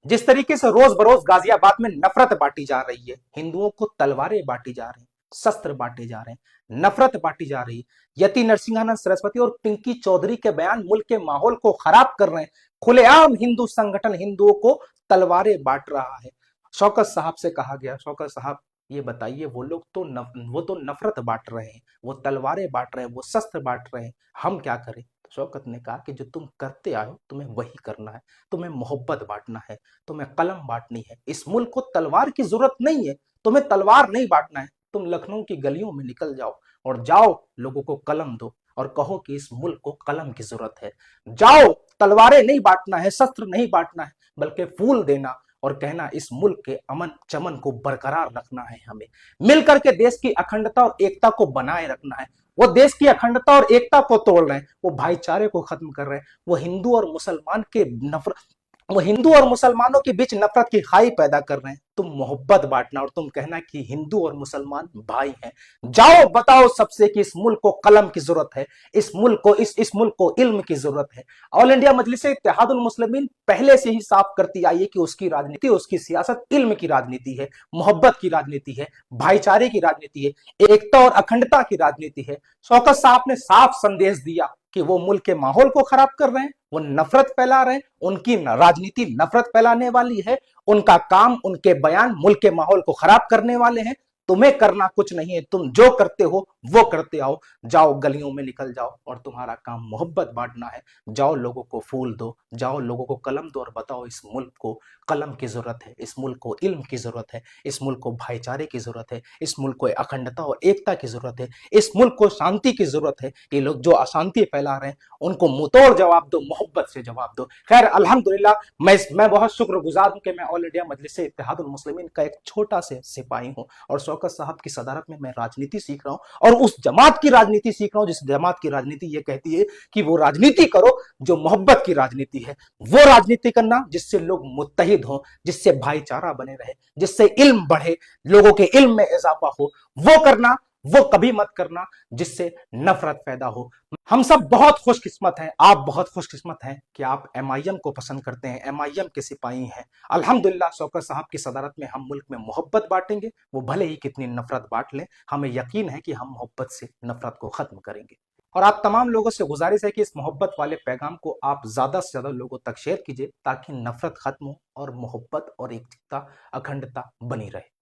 जिस तरीके से रोज बरोज गाजियाबाद में नफरत बांटी जा रही है, हिंदुओं को तलवारें बांटी जा रही, शस्त्र बांटे जा रहे हैं, नफरत बांटी जा रही, यति नरसिंहानंद सरस्वती और पिंकी चौधरी के बयान मुल्क के माहौल को खराब कर रहे हैं। खुलेआम हिंदू संगठन हिंदुओं को तलवारें बांट रहा है। शौकत साहब से कहा गया, शौकत साहब ये बताइए, वो लोग तो वो तो नफरत बांट रहे हैं, वो तलवारें बांट रहे हैं, वो शस्त्र बांट रहे हैं, हम क्या करें? तो शौकत ने कहा कि जो तुम करते आए हो तुम्हें वही करना है, तुम्हें मोहब्बत बांटना है, तुम्हें कलम बांटनी है। इस मुल्क को तलवार की जरूरत नहीं है, तुम्हें तलवार नहीं बांटना है। तुम लखनऊ की गलियों में निकल जाओ और जाओ लोगों को कलम दो और कहो कि इस मुल्क को कलम की जरूरत है। जाओ, तलवारें नहीं बांटना है, शस्त्र नहीं बांटना है, बल्कि फूल देना और कहना इस मुल्क के अमन चमन को बरकरार रखना है। हमें मिलकर के देश की अखंडता और एकता को बनाए रखना है। वो देश की अखंडता और एकता को तोड़ रहे हैं, वो भाईचारे को खत्म कर रहे हैं, वो हिंदू और मुसलमान के नफरत, वो हिंदू और मुसलमानों के बीच नफरत की खाई पैदा कर रहे हैं। तुम मोहब्बत बांटना और तुम कहना कि हिंदू और मुसलमान भाई हैं। जाओ बताओ सबसे कि इस मुल्क को कलम की जरूरत है, इस मुल्क को इस मुल्क को इल्म की जरूरत है। ऑल इंडिया मजलिस इत्तेहादुल मुस्लिमीन पहले से ही साफ करती आई है कि उसकी राजनीति, उसकी सियासत इल्म की राजनीति है, मोहब्बत की राजनीति है, भाईचारे की राजनीति है, एकता और अखंडता की राजनीति है। शौकत साहब ने साफ संदेश दिया कि वो मुल्क के माहौल को खराब कर रहे हैं, वो नफरत फैला रहे हैं, उनकी राजनीति नफरत फैलाने वाली है, उनका काम, उनके बयान मुल्क के माहौल को खराब करने वाले हैं। तुम्हें करना कुछ नहीं है, तुम जो करते हो वो करते आओ। जाओ गलियों में निकल जाओ और तुम्हारा काम मोहब्बत बांटना है। जाओ लोगों को फूल दो, जाओ लोगों को कलम दो और बताओ इस मुल्क को कलम की जरूरत है, इस मुल्क को इल्म की जरूरत है, इस मुल्क को भाईचारे की जरूरत है, इस मुल्क को अखंडता और एकता की जरूरत है, इस मुल्क को शांति की जरूरत है। ये लोग जो अशांति फैला रहे हैं उनको मुंहतोड़ जवाब दो, मोहब्बत से जवाब दो। खैर अल्हम्दुलिल्लाह, मैं बहुत शुक्रगुजार हूं कि मैं ऑल इंडिया मजलिस इत्तेहादुल मुस्लिमीन का एक छोटा से सिपाही हूं और शौकत साहब की सदारत में मैं राजनीति सीख रहा हूं और उस जमात की राजनीति सीख रहा हूं जिस जमात की राजनीति ये कहती है कि वो राजनीति करो जो मोहब्बत की राजनीति है। वो राजनीति करना जिससे लोग मुत्तहिद हो, जिससे भाईचारा बने रहे, जिससे इल्म बढ़े, लोगों के इल्म में इजाफा हो। वो करना, वो कभी मत करना जिससे नफरत पैदा हो। हम सब बहुत खुशकिस्मत हैं, आप बहुत खुशकिस्मत हैं कि आप एमआईएम को पसंद करते हैं, एमआईएम के सिपाही हैं। अल्हम्दुलिल्लाह शौकत साहब की सदारत में हम मुल्क में मोहब्बत बांटेंगे, वो भले ही कितनी नफरत बांट लें, हमें यकीन है कि हम मोहब्बत से नफरत को खत्म करेंगे। और आप तमाम लोगों से गुजारिश है कि इस मोहब्बत वाले पैगाम को आप ज्यादा से ज्यादा लोगों तक शेयर कीजिए ताकि नफरत खत्म हो और मोहब्बत और एकता, अखंडता बनी रहे।